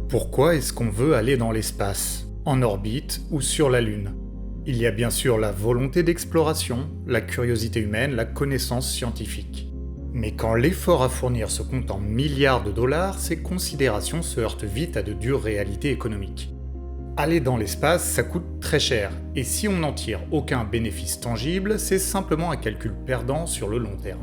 Pourquoi est-ce qu'on veut aller dans l'espace, en orbite ou sur la Lune? Il y a bien sûr la volonté d'exploration, la curiosité humaine, la connaissance scientifique. Mais quand l'effort à fournir se compte en milliards de dollars, ces considérations se heurtent vite à de dures réalités économiques. Aller dans l'espace, ça coûte très cher, et si on n'en tire aucun bénéfice tangible, c'est simplement un calcul perdant sur le long terme.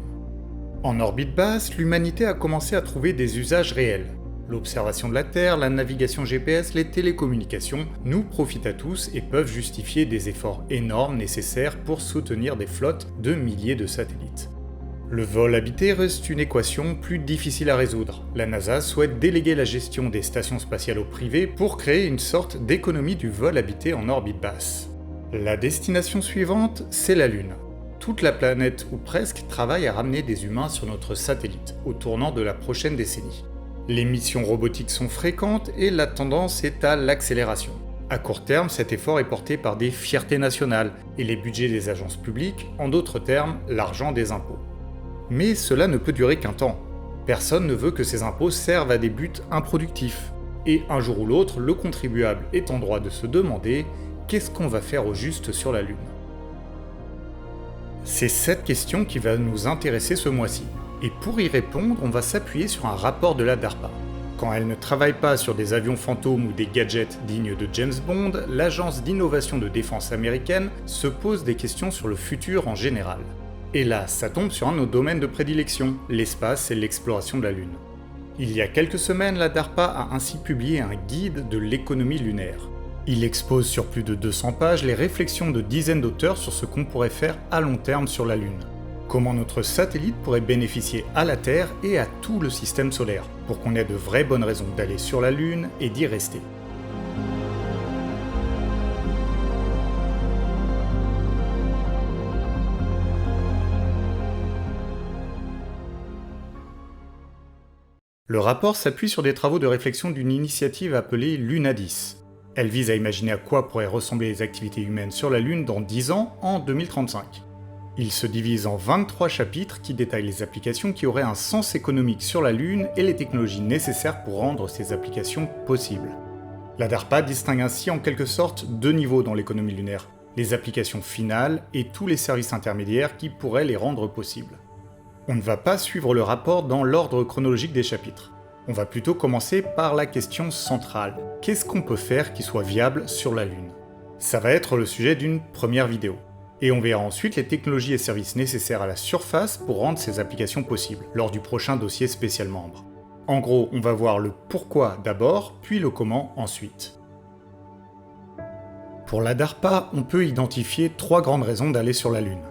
En orbite basse, l'humanité a commencé à trouver des usages réels. L'observation de la Terre, la navigation GPS, les télécommunications nous profitent à tous et peuvent justifier des efforts énormes nécessaires pour soutenir des flottes de milliers de satellites. Le vol habité reste une équation plus difficile à résoudre. La NASA souhaite déléguer la gestion des stations spatiales au privé pour créer une sorte d'économie du vol habité en orbite basse. La destination suivante, c'est la Lune. Toute la planète, ou presque, travaille à ramener des humains sur notre satellite, au tournant de la prochaine décennie. Les missions robotiques sont fréquentes et la tendance est à l'accélération. À court terme, cet effort est porté par des fiertés nationales et les budgets des agences publiques, en d'autres termes, l'argent des impôts. Mais cela ne peut durer qu'un temps. Personne ne veut que ces impôts servent à des buts improductifs. Et un jour ou l'autre, le contribuable est en droit de se demander qu'est-ce qu'on va faire au juste sur la Lune. C'est cette question qui va nous intéresser ce mois-ci. Et pour y répondre, on va s'appuyer sur un rapport de la DARPA. Quand elle ne travaille pas sur des avions fantômes ou des gadgets dignes de James Bond, l'agence d'innovation de défense américaine se pose des questions sur le futur en général. Et là, ça tombe sur un de nos domaines de prédilection, l'espace et l'exploration de la Lune. Il y a quelques semaines, la DARPA a ainsi publié un guide de l'économie lunaire. Il expose sur plus de 200 pages les réflexions de dizaines d'auteurs sur ce qu'on pourrait faire à long terme sur la Lune. Comment notre satellite pourrait bénéficier à la Terre et à tout le système solaire, pour qu'on ait de vraies bonnes raisons d'aller sur la Lune et d'y rester. Le rapport s'appuie sur des travaux de réflexion d'une initiative appelée Lunadis. Elle vise à imaginer à quoi pourraient ressembler les activités humaines sur la Lune dans 10 ans, en 2035. Il se divise en 23 chapitres qui détaillent les applications qui auraient un sens économique sur la Lune et les technologies nécessaires pour rendre ces applications possibles. La DARPA distingue ainsi en quelque sorte deux niveaux dans l'économie lunaire, les applications finales et tous les services intermédiaires qui pourraient les rendre possibles. On ne va pas suivre le rapport dans l'ordre chronologique des chapitres. On va plutôt commencer par la question centrale. Qu'est-ce qu'on peut faire qui soit viable sur la Lune? Ça va être le sujet d'une première vidéo. Et on verra ensuite les technologies et services nécessaires à la surface pour rendre ces applications possibles, lors du prochain dossier spécial membre. En gros, on va voir le pourquoi d'abord, puis le comment ensuite. Pour la DARPA, on peut identifier 3 grandes raisons d'aller sur la Lune.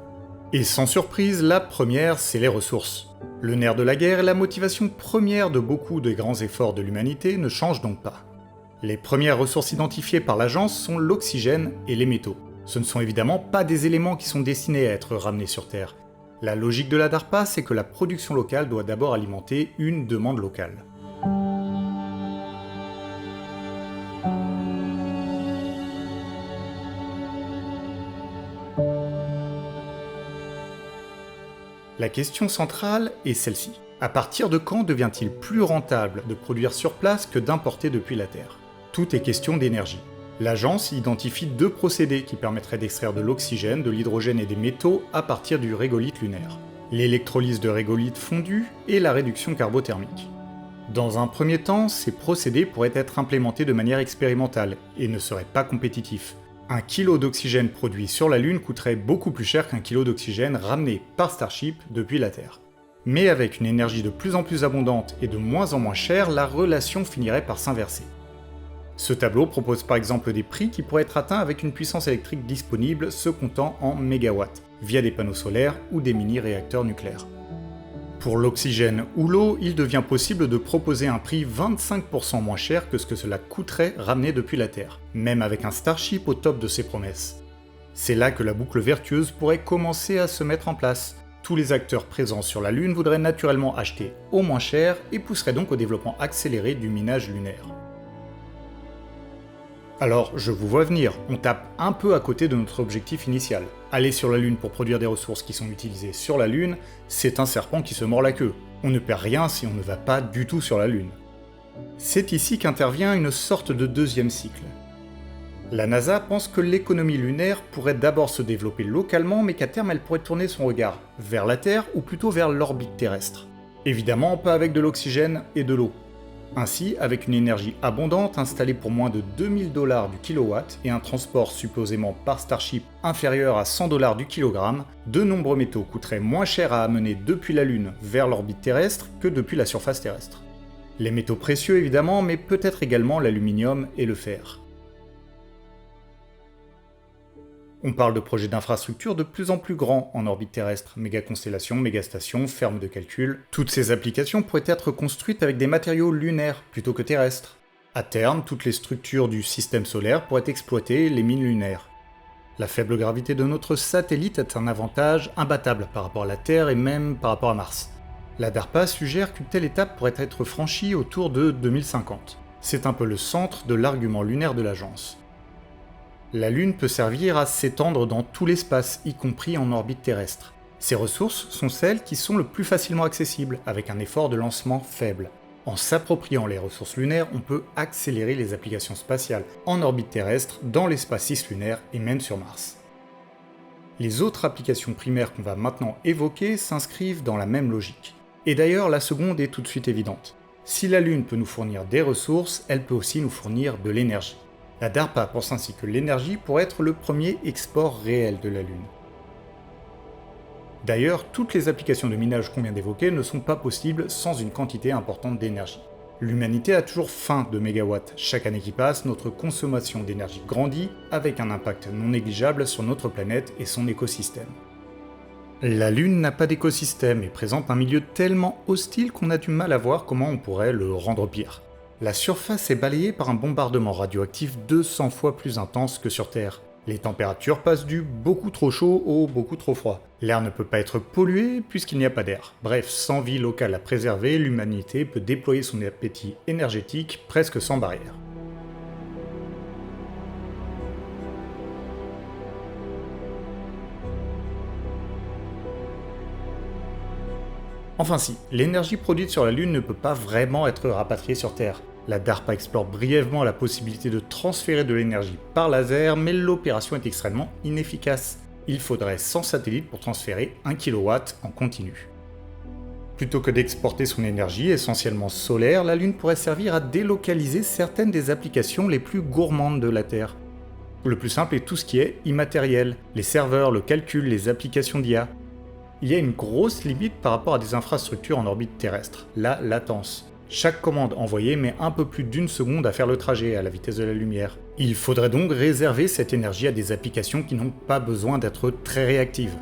Et sans surprise, la première, c'est les ressources. Le nerf de la guerre et la motivation première de beaucoup des grands efforts de l'humanité ne changent donc pas. Les premières ressources identifiées par l'agence sont l'oxygène et les métaux. Ce ne sont évidemment pas des éléments qui sont destinés à être ramenés sur Terre. La logique de la DARPA, c'est que la production locale doit d'abord alimenter une demande locale. La question centrale est celle-ci. À partir de quand devient-il plus rentable de produire sur place que d'importer depuis la Terre? Tout est question d'énergie. L'agence identifie 2 procédés qui permettraient d'extraire de l'oxygène, de l'hydrogène et des métaux à partir du régolithe lunaire. L'électrolyse de régolithe fondu et la réduction carbothermique. Dans un premier temps, ces procédés pourraient être implémentés de manière expérimentale et ne seraient pas compétitifs. 1 kilo d'oxygène produit sur la Lune coûterait beaucoup plus cher qu'un kilo d'oxygène ramené par Starship depuis la Terre. Mais avec une énergie de plus en plus abondante et de moins en moins chère, la relation finirait par s'inverser. Ce tableau propose par exemple des prix qui pourraient être atteints avec une puissance électrique disponible se comptant en mégawatts, via des panneaux solaires ou des mini-réacteurs nucléaires. Pour l'oxygène ou l'eau, il devient possible de proposer un prix 25% moins cher que ce que cela coûterait ramené depuis la Terre, même avec un Starship au top de ses promesses. C'est là que la boucle vertueuse pourrait commencer à se mettre en place. Tous les acteurs présents sur la Lune voudraient naturellement acheter au moins cher et pousseraient donc au développement accéléré du minage lunaire. Alors, je vous vois venir, on tape un peu à côté de notre objectif initial. Aller sur la Lune pour produire des ressources qui sont utilisées sur la Lune, c'est un serpent qui se mord la queue. On ne perd rien si on ne va pas du tout sur la Lune. C'est ici qu'intervient une sorte de deuxième cycle. La NASA pense que l'économie lunaire pourrait d'abord se développer localement, mais qu'à terme elle pourrait tourner son regard vers la Terre ou plutôt vers l'orbite terrestre. Évidemment pas avec de l'oxygène et de l'eau. Ainsi, avec une énergie abondante installée pour moins de 2000$ du kilowatt et un transport supposément par Starship inférieur à 100$ du kilogramme, de nombreux métaux coûteraient moins cher à amener depuis la Lune vers l'orbite terrestre que depuis la surface terrestre. Les métaux précieux évidemment, mais peut-être également l'aluminium et le fer. On parle de projets d'infrastructures de plus en plus grands en orbite terrestre, méga-constellations, méga-stations, fermes de calcul. Toutes ces applications pourraient être construites avec des matériaux lunaires plutôt que terrestres. À terme, toutes les structures du système solaire pourraient exploiter les mines lunaires. La faible gravité de notre satellite est un avantage imbattable par rapport à la Terre et même par rapport à Mars. La DARPA suggère qu'une telle étape pourrait être franchie autour de 2050. C'est un peu le centre de l'argument lunaire de l'agence. La Lune peut servir à s'étendre dans tout l'espace, y compris en orbite terrestre. Ces ressources sont celles qui sont le plus facilement accessibles, avec un effort de lancement faible. En s'appropriant les ressources lunaires, on peut accélérer les applications spatiales en orbite terrestre, dans l'espace cislunaire et même sur Mars. Les autres applications primaires qu'on va maintenant évoquer s'inscrivent dans la même logique. Et d'ailleurs, la seconde est tout de suite évidente. Si la Lune peut nous fournir des ressources, elle peut aussi nous fournir de l'énergie. La DARPA pense ainsi que l'énergie pourrait être le premier export réel de la Lune. D'ailleurs, toutes les applications de minage qu'on vient d'évoquer ne sont pas possibles sans une quantité importante d'énergie. L'humanité a toujours faim de mégawatts. Chaque année qui passe, notre consommation d'énergie grandit, avec un impact non négligeable sur notre planète et son écosystème. La Lune n'a pas d'écosystème et présente un milieu tellement hostile qu'on a du mal à voir comment on pourrait le rendre pire. La surface est balayée par un bombardement radioactif 200 fois plus intense que sur Terre. Les températures passent du beaucoup trop chaud au beaucoup trop froid. L'air ne peut pas être pollué puisqu'il n'y a pas d'air. Bref, sans vie locale à préserver, l'humanité peut déployer son appétit énergétique presque sans barrière. Enfin si, l'énergie produite sur la Lune ne peut pas vraiment être rapatriée sur Terre. La DARPA explore brièvement la possibilité de transférer de l'énergie par laser, mais l'opération est extrêmement inefficace. Il faudrait 100 satellites pour transférer 1 kW en continu. Plutôt que d'exporter son énergie, essentiellement solaire, la Lune pourrait servir à délocaliser certaines des applications les plus gourmandes de la Terre. Le plus simple est tout ce qui est immatériel, les serveurs, le calcul, les applications d'IA. Il y a une grosse limite par rapport à des infrastructures en orbite terrestre, la latence. Chaque commande envoyée met un peu plus d'1 seconde à faire le trajet à la vitesse de la lumière. Il faudrait donc réserver cette énergie à des applications qui n'ont pas besoin d'être très réactives.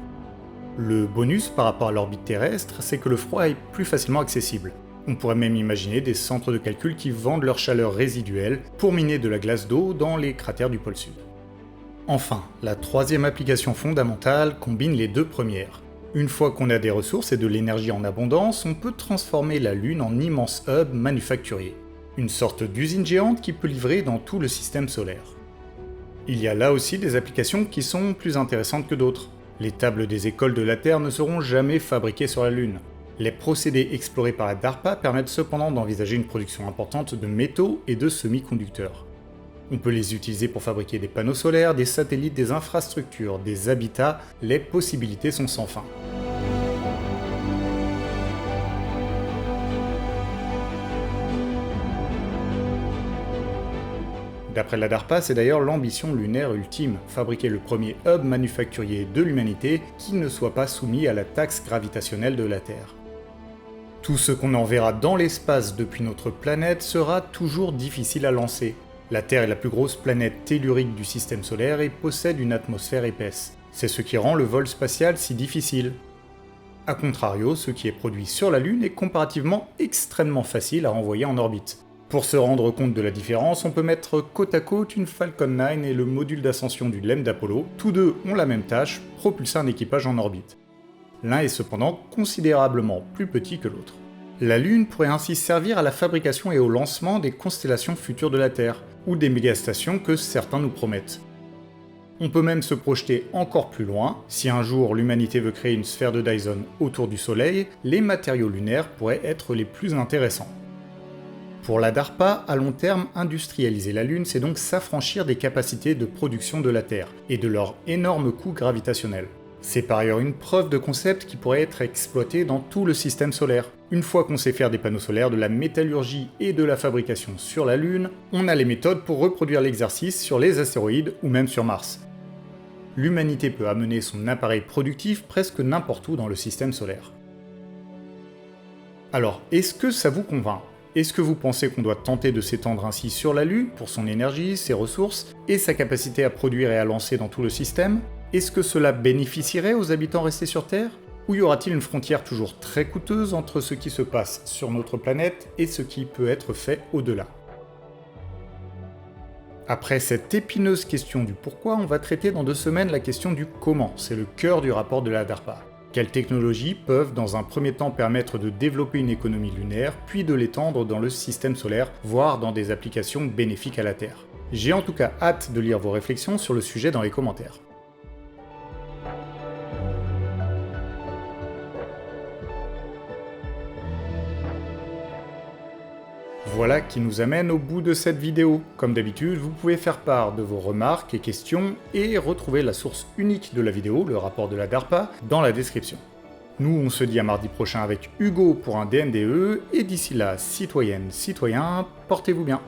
Le bonus par rapport à l'orbite terrestre, c'est que le froid est plus facilement accessible. On pourrait même imaginer des centres de calcul qui vendent leur chaleur résiduelle pour miner de la glace d'eau dans les cratères du pôle Sud. Enfin, la troisième application fondamentale combine les deux premières. Une fois qu'on a des ressources et de l'énergie en abondance, on peut transformer la Lune en immense hub manufacturier. Une sorte d'usine géante qui peut livrer dans tout le système solaire. Il y a là aussi des applications qui sont plus intéressantes que d'autres. Les tables des écoles de la Terre ne seront jamais fabriquées sur la Lune. Les procédés explorés par la DARPA permettent cependant d'envisager une production importante de métaux et de semi-conducteurs. On peut les utiliser pour fabriquer des panneaux solaires, des satellites, des infrastructures, des habitats, les possibilités sont sans fin. D'après la DARPA, c'est d'ailleurs l'ambition lunaire ultime, fabriquer le premier hub manufacturier de l'humanité qui ne soit pas soumis à la taxe gravitationnelle de la Terre. Tout ce qu'on enverra dans l'espace depuis notre planète sera toujours difficile à lancer. La Terre est la plus grosse planète tellurique du système solaire et possède une atmosphère épaisse. C'est ce qui rend le vol spatial si difficile. A contrario, ce qui est produit sur la Lune est comparativement extrêmement facile à renvoyer en orbite. Pour se rendre compte de la différence, on peut mettre côte à côte une Falcon 9 et le module d'ascension du LEM d'Apollo. Tous deux ont la même tâche, propulser un équipage en orbite. L'un est cependant considérablement plus petit que l'autre. La Lune pourrait ainsi servir à la fabrication et au lancement des constellations futures de la Terre, ou des mégastations que certains nous promettent. On peut même se projeter encore plus loin. Si un jour l'humanité veut créer une sphère de Dyson autour du Soleil, les matériaux lunaires pourraient être les plus intéressants. Pour la DARPA, à long terme, industrialiser la Lune, c'est donc s'affranchir des capacités de production de la Terre et de leur énorme coût gravitationnel. C'est par ailleurs une preuve de concept qui pourrait être exploitée dans tout le système solaire. Une fois qu'on sait faire des panneaux solaires, de la métallurgie et de la fabrication sur la Lune, on a les méthodes pour reproduire l'exercice sur les astéroïdes ou même sur Mars. L'humanité peut amener son appareil productif presque n'importe où dans le système solaire. Alors, est-ce que ça vous convainc ? Est-ce que vous pensez qu'on doit tenter de s'étendre ainsi sur la Lune pour son énergie, ses ressources et sa capacité à produire et à lancer dans tout le système ? Est-ce que cela bénéficierait aux habitants restés sur Terre ? Ou y aura-t-il une frontière toujours très coûteuse entre ce qui se passe sur notre planète et ce qui peut être fait au-delà ? Après cette épineuse question du pourquoi, on va traiter dans 2 semaines la question du comment. C'est le cœur du rapport de la DARPA. Quelles technologies peuvent dans un premier temps permettre de développer une économie lunaire, puis de l'étendre dans le système solaire, voire dans des applications bénéfiques à la Terre ? J'ai en tout cas hâte de lire vos réflexions sur le sujet dans les commentaires. Voilà qui nous amène au bout de cette vidéo. Comme d'habitude, vous pouvez faire part de vos remarques et questions et retrouver la source unique de la vidéo, le rapport de la DARPA, dans la description. Nous, on se dit à mardi prochain avec Hugo pour un DNDE, et d'ici là, citoyennes, citoyens, portez-vous bien.